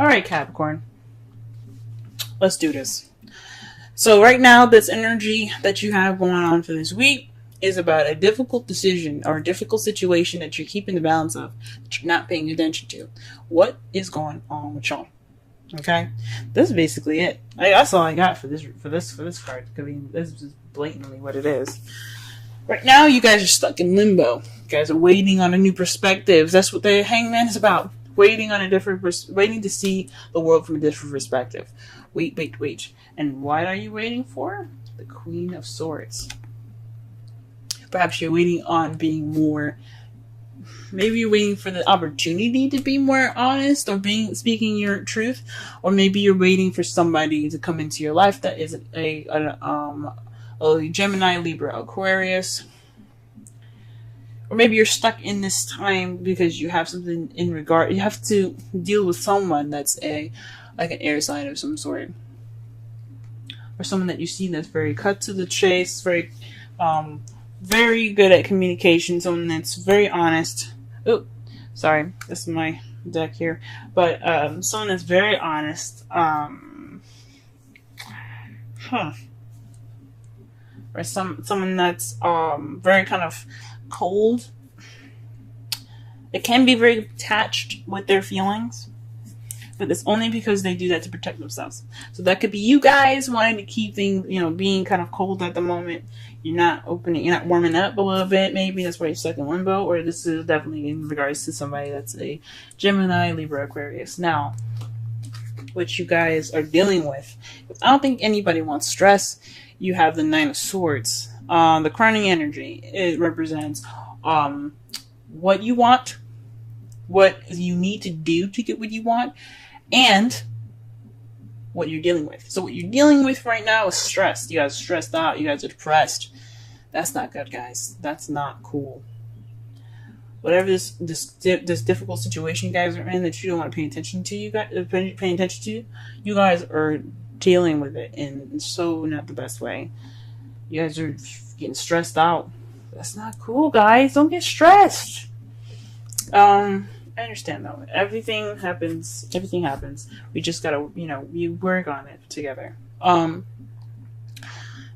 All right, Capricorn. Let's do this. So right now, this energy that you have going on for this week is about a difficult decision or a difficult situation that you're keeping the balance of, that you're not paying attention to. What is going on with y'all? Okay, this is basically it. That's all I got for this card. I mean, this is blatantly what it is. Right now, you guys are stuck in limbo. You guys are waiting on a new perspective. That's what the Hangman is about. Waiting to see the world from a different perspective. Wait. And what are you waiting for? The Queen of Swords. Perhaps you're waiting on being more. Maybe you're waiting for the opportunity to be more honest or speaking your truth, or maybe you're waiting for somebody to come into your life that is a Gemini, Libra, Aquarius, or maybe you're stuck in this time because you have something in regard. You have to deal with someone that's like an air sign of some sort, or someone that you see that's very cut to the chase, very good at communication, someone that's very honest. Oh, sorry, this is my deck here. But someone that's very honest. Or someone that's very kind of cold. It can be very attached with their feelings, but it's only because they do that to protect themselves. So that could be you guys wanting to keep things, being kind of cold at the moment. You're not warming up a little bit. Maybe that's why you're stuck in limbo. Or this is definitely in regards to somebody that's a Gemini, Libra, Aquarius. Now, what you guys are dealing with, I don't think anybody wants stress. You have the Nine of Swords. The crowning energy, it represents what you want, what you need to do to get what you want, and what you're dealing with. So what you're dealing with right now is stress. You guys are stressed out. You guys are depressed. That's not good, guys. That's not cool. Whatever this difficult situation you guys are in that you don't want to pay attention to, you guys are dealing with it in so not the best way. You guys are getting stressed out. That's not cool, guys. Don't get stressed. I understand though. Everything happens. We just gotta, you work on it together.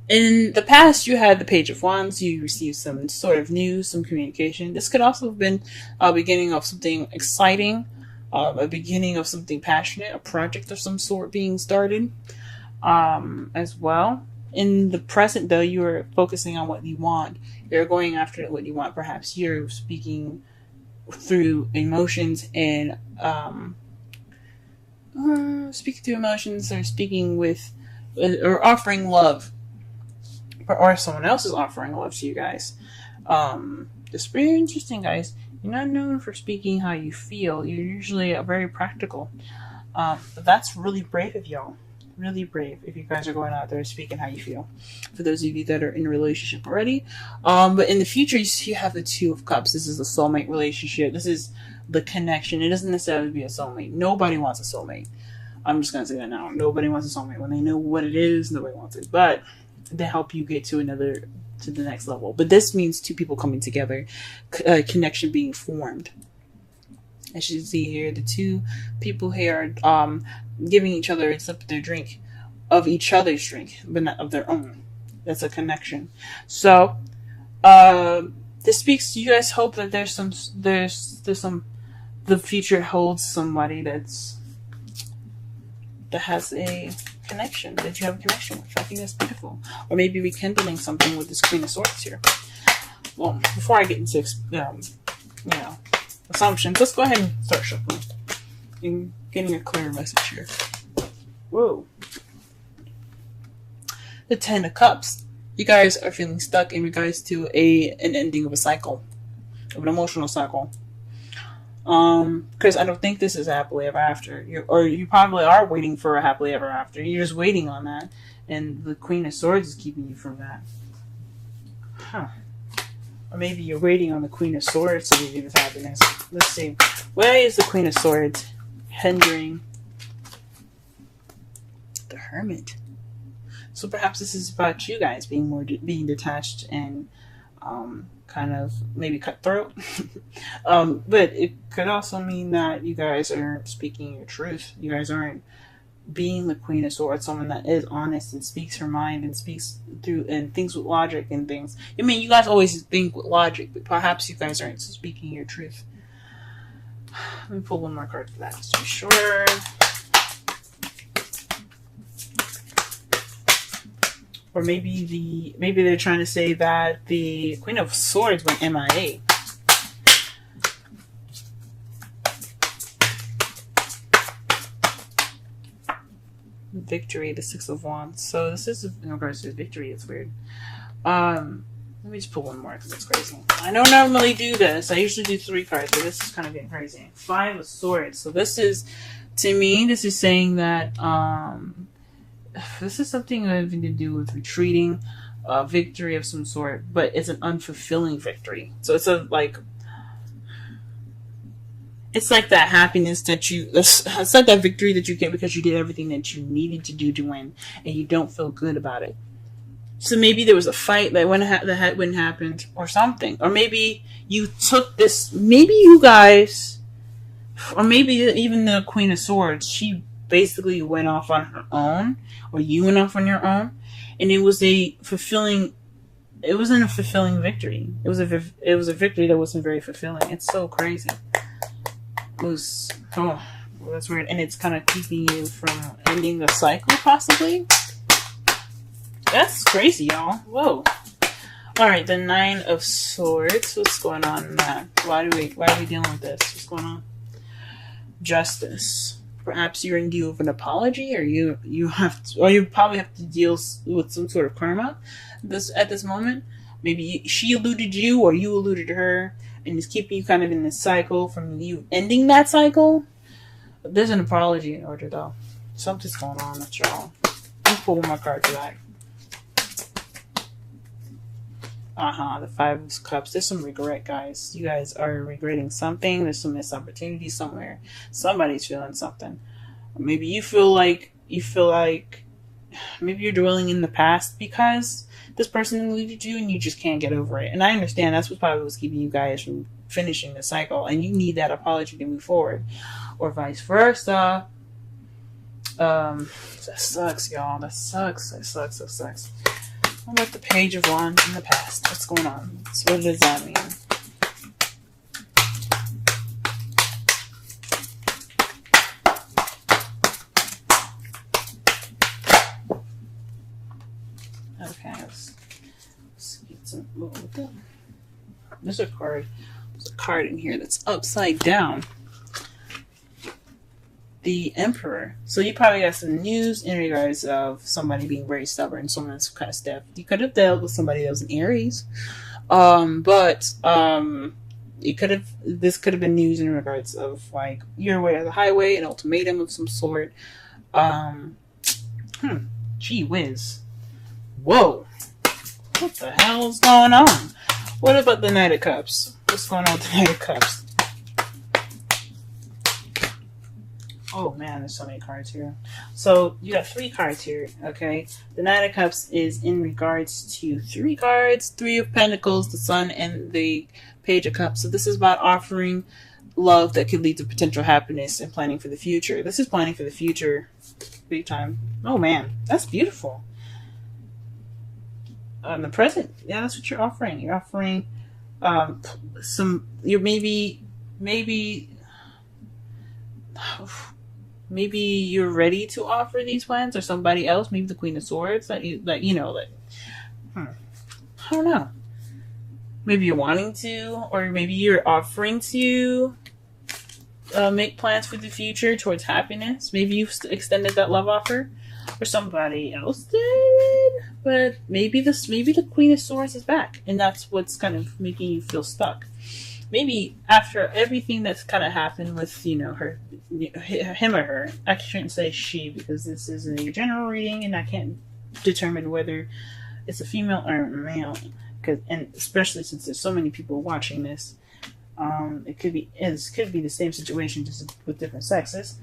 In the past, you had the Page of Wands. You received some sort of news, some communication. This could also have been a beginning of something exciting, a beginning of something passionate, a project of some sort being started, as well. In the present, though, you are focusing on what you want. You're going after what you want. Perhaps you're speaking through emotions and speaking with or offering love, or someone else is offering love to you guys. It's pretty interesting, guys. You're not known for speaking how you feel. You're usually very practical, but that's really brave of y'all. Really brave if you guys are going out there speaking how you feel. For those of you that are in a relationship already, but in the future, you have the Two of Cups. This is the soulmate relationship. This is the connection. It doesn't necessarily be a soulmate. Nobody wants a soulmate. I'm just gonna say that now. Nobody wants a soulmate. When they know what it is, nobody wants it. But they help you get to the next level. But this means two people coming together, connection being formed. As you see here, the two people here are giving each other a sip of their drink, of each other's drink, but not of their own. That's a connection. So, this speaks to you guys. Hope that there's some, the future holds somebody that has a connection, that you have a connection with. I think that's beautiful. Or maybe rekindling something with this Queen of Swords here. Well, before I get into, assumptions, let's go ahead and start shuffling and getting a clearer message here. Whoa. The Ten of Cups. You guys are feeling stuck in regards to an ending of a cycle, of an emotional cycle. Because I don't think this is happily ever after. You probably are waiting for a happily ever after. You're just waiting on that, and the Queen of Swords is keeping you from that. Or maybe you're waiting on the Queen of Swords to give you this happiness. Let's see. Where is the Queen of Swords hindering the Hermit? So perhaps this is about you guys being detached and kind kind of maybe cutthroat. But it could also mean that you guys aren't speaking your truth. You guys aren't being the Queen of Swords, someone that is honest and speaks her mind and speaks through and thinks with logic and things. I mean, you guys always think with logic, but perhaps you guys aren't speaking your truth. Let me pull one more card for that, just to be sure. Or maybe they're trying to say that the Queen of Swords went MIA. Victory, the Six of Wands. So this is in regards to victory. It's weird. Let me just pull one more because it's crazy. I don't normally do this. I usually do 3 cards, but this is kind of getting crazy. 5 of Swords. So this is, to me, this is saying that this is something having to do with retreating, victory of some sort, but it's an unfulfilling victory. So it's it's like that happiness that it's like that victory that you get because you did everything that you needed to do to win, and you don't feel good about it. So maybe there was a fight that wouldn't happen, or something, or maybe you took this. Maybe you guys, or maybe even the Queen of Swords, she basically went off on her own, or you went off on your own, and it wasn't a fulfilling victory. It was a victory that wasn't very fulfilling. It's so crazy. That's weird, and it's kind of keeping you from ending the cycle, possibly. That's crazy, y'all. Whoa. All right, the 9 of Swords. What's going on in that? Why are we dealing with this? What's going on? Justice. Perhaps you're in due of an apology, or you probably have to deal with some sort of karma. At this moment, maybe she eluded you, or you eluded her, and it's keeping you kind of in this cycle from you ending that cycle. There's an apology in order, though. Something's going on with y'all. Let's pull one more card for that. The 5 of Cups. There's some regret, guys. You guys are regretting something. There's some missed opportunity somewhere. Somebody's feeling something. Maybe you feel like maybe you're dwelling in the past because this person eluded you and you just can't get over it. And I understand that's what probably was keeping you guys from finishing the cycle, and you need that apology to move forward, or vice versa. That sucks, y'all. That sucks. How about the Page of Wands in the past? What's going on? So what does that mean? Okay, let's get some. There's a card. There's a card in here that's upside down. The Emperor. So you probably got some news in regards of somebody being very stubborn, someone that's kind of stiff. You could have dealt with somebody that was an Aries, but this could have been news in regards of like your way of the highway, an ultimatum of some sort. Gee whiz. Whoa. What the hell's going on? What about the Knight of Cups? What's going on with the Knight of Cups? Oh man, there's so many cards here. So you got 3 cards here, okay? The Knight of Cups is in regards to 3 cards: 3 of Pentacles, the Sun, and the Page of Cups. So this is about offering love that could lead to potential happiness and planning for the future. This is planning for the future, big time. Oh man, that's beautiful. The present, yeah, that's what you're offering. You're offering maybe you're ready to offer these plans, or somebody else, maybe the Queen of Swords I don't know. Maybe you're wanting to, or maybe you're offering to make plans for the future towards happiness. Maybe you've extended that love offer, or somebody else did. But maybe the Queen of Swords is back, and that's what's kind of making you feel stuck. Maybe after everything that's kind of happened with, her, him or her. I shouldn't say she, because this is a general reading and I can't determine whether it's a female or a male. And especially since there's so many people watching this, it could be the same situation, just with different sexes.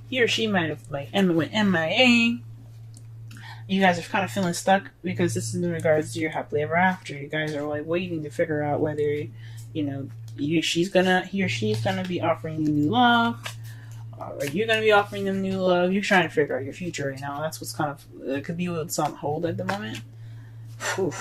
He or she might have went MIA. You guys are kind of feeling stuck because this is in regards to your happily ever after. You guys are like waiting to figure out whether, you know, he or she's gonna be offering you new love, or you're gonna be offering them new love. You're trying to figure out your future right now. That's what's kind of, it could be what's on hold at the moment. Whew,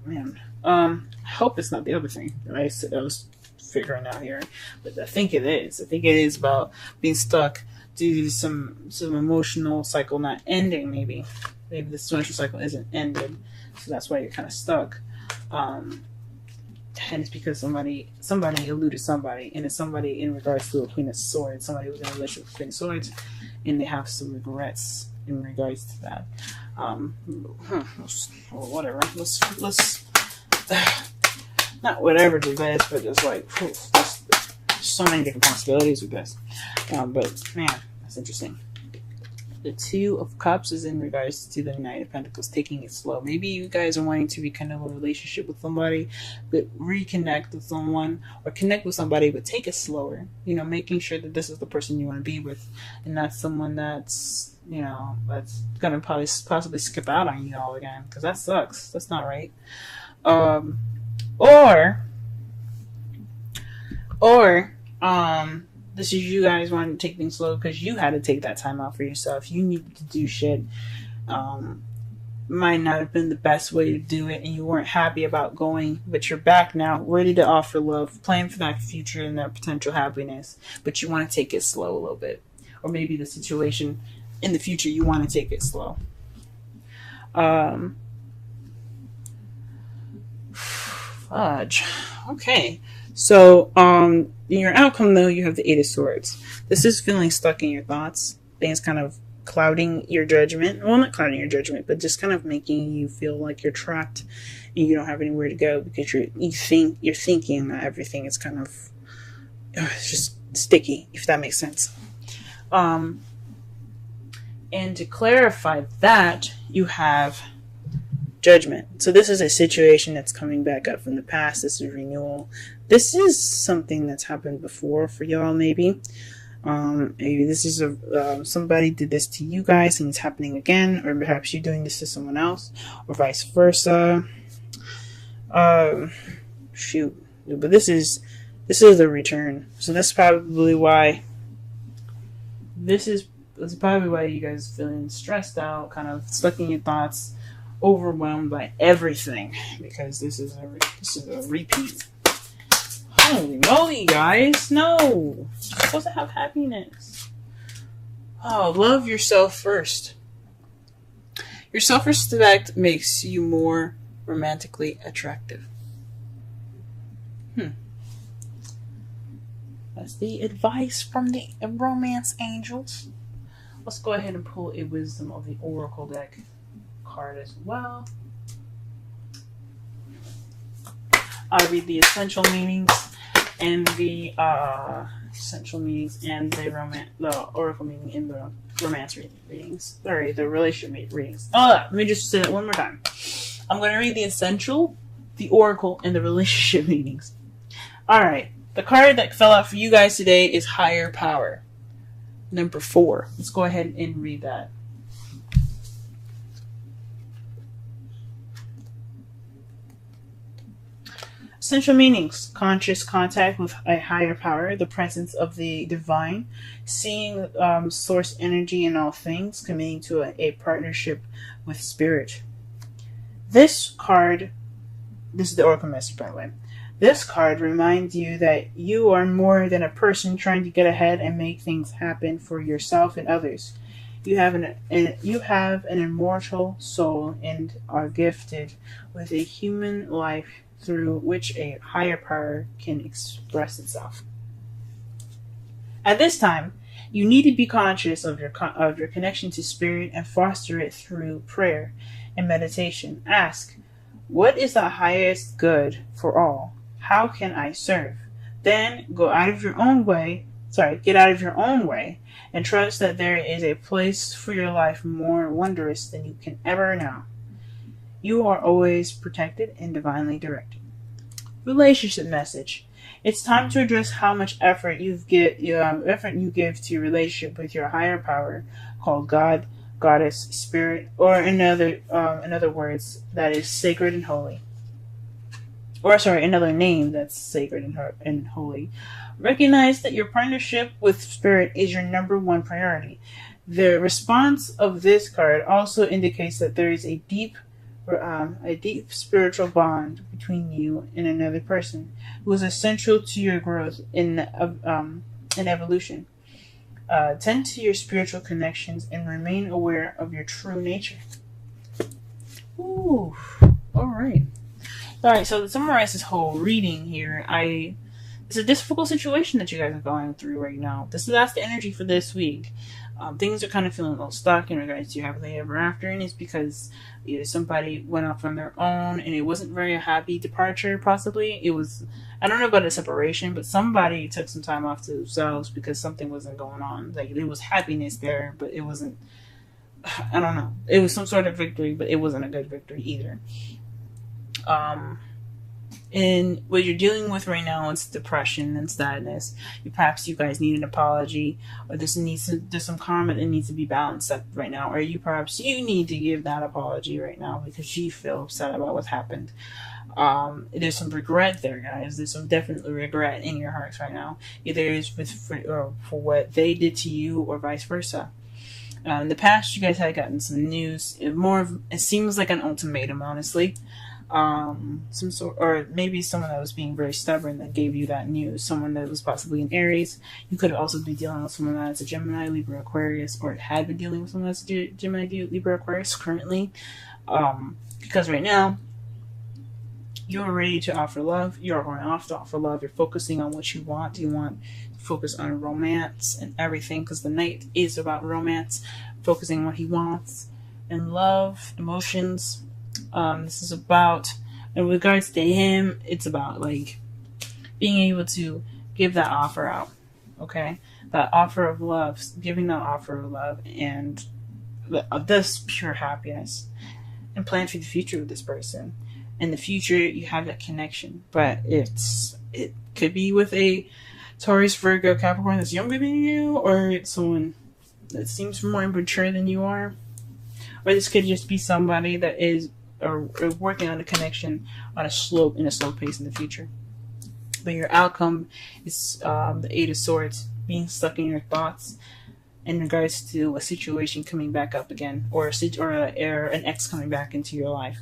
man. I hope it's not the other thing that I was figuring out here, but I think it is. I think it is about being stuck due to some emotional cycle not ending. Maybe the social cycle isn't ended, so that's why you're kind of stuck. And it's because somebody eluded somebody, and it's somebody in regards to a Queen of Swords. Somebody was in a relationship with Queen of Swords, and they have some regrets in regards to that. Whatever. Let's not whatever to this, but just like there's so many different possibilities with this. But man, that's interesting. The Two of Cups is in regards to the Knight of Pentacles, taking it slow. Maybe you guys are wanting to rekindle a relationship with somebody, but reconnect with someone, or connect with somebody, but take it slower. You know, making sure that this is the person you want to be with, and not someone that's, you know, that's gonna possibly skip out on you all again, because that sucks. That's not right. This is you guys wanting to take things slow because you had to take that time out for yourself. You needed to do shit. Might not have been the best way to do it, and you weren't happy about going, but you're back now, ready to offer love, planning for that future and that potential happiness, but you want to take it slow a little bit. Or maybe the situation in the future, you want to take it slow. Fudge. Okay. So, in your outcome, though, you have the Eight of Swords. This is feeling stuck in your thoughts. Things kind of clouding your judgment. Well, not clouding your judgment, but just kind of making you feel like you're trapped and you don't have anywhere to go because you're thinking that everything is kind of it's just sticky, if that makes sense. And to clarify that, you have Judgment. So this is a situation that's coming back up from the past. This is renewal. This is something that's happened before for y'all, maybe. Maybe this is somebody did this to you guys and it's happening again, or perhaps you're doing this to someone else, or vice versa. Shoot. But this is the return. So that's probably why that's probably why you guys feeling stressed out, kind of stuck in your thoughts, overwhelmed by everything, because this is a repeat. Holy moly, guys! No, you're supposed to have happiness. Oh, love yourself first. Your self-respect makes you more romantically attractive. That's the advice from the romance angels. Let's go ahead and pull a Wisdom of the Oracle deck card as well. I'll read the essential meanings and the oracle meaning in the romance readings. Sorry, the relationship readings. Let me just say that one more time. I'm going to read the essential, the oracle, and the relationship meanings. Alright, the card that fell out for you guys today is Higher Power. Number 4. Let's go ahead and read that. Essential meanings: conscious contact with a higher power, the presence of the divine, seeing source energy in all things, committing to a partnership with spirit. This is the Oracle Master, by the way. This card reminds you that you are more than a person trying to get ahead and make things happen for yourself and others. You have an immortal soul and are gifted with a human life through which a higher power can express itself. At this time, you need to be conscious of your connection to spirit and foster it through prayer and meditation. Ask, what is the highest good for all? How can I serve? Then get out of your own way and trust that there is a place for your life more wondrous than you can ever know. You are always protected and divinely directed. Relationship message. It's time to address how much effort you give to your relationship with your higher power called God, goddess, spirit, or in other words, that is sacred and holy. Or sorry, another name that's sacred and holy. Recognize that your partnership with spirit is your number one priority. The response of this card also indicates that there is a deep spiritual bond between you and another person who is essential to your growth in evolution. Tend to your spiritual connections and remain aware of your true nature. Ooh, all right. All right, so to summarize this whole reading here, it's a difficult situation that you guys are going through right now. That's the energy for this week. Things are kind of feeling a little stuck in regards to your happily ever after, and it's because either somebody went off on their own and it wasn't very a happy departure, possibly. It was, I don't know about a separation, but somebody took some time off to themselves because something wasn't going on. Like, there was happiness there, but it wasn't, I don't know. It was some sort of victory, but it wasn't a good victory either. And what you're dealing with right now is depression and sadness. Perhaps you guys need an apology, or there's some karma that needs to be balanced up right now, or perhaps you need to give that apology right now because you feel upset about what happened. There's some regret there, guys. There's some definitely regret in your hearts right now. Either it's for what they did to you, or vice versa. In the past, you guys had gotten some news. It seems like an ultimatum, honestly. Some sort, or maybe someone that was being very stubborn that gave you that news. Someone that was possibly an Aries. You could also be dealing with someone that's a Gemini, Libra, Aquarius, or had been dealing with someone that's a Gemini, Libra, Aquarius currently. Because right now, you're ready to offer love. You're going off to offer love. You're focusing on what you want. You want to focus on romance and everything, because the Knight is about romance, focusing on what he wants, and love, emotions. This is about, in regards to him, it's about like being able to give that offer out, okay? That offer of love, giving that offer of love, and this pure happiness, and plan for the future with this person. In the future, you have that connection, but it could be with a Taurus, Virgo, Capricorn that's younger than you, or it's someone that seems more immature than you are, or this could just be somebody that is working on a connection in a slow pace in the future. But your outcome is the Eight of Swords, being stuck in your thoughts in regards to a situation coming back up again, or an ex coming back into your life.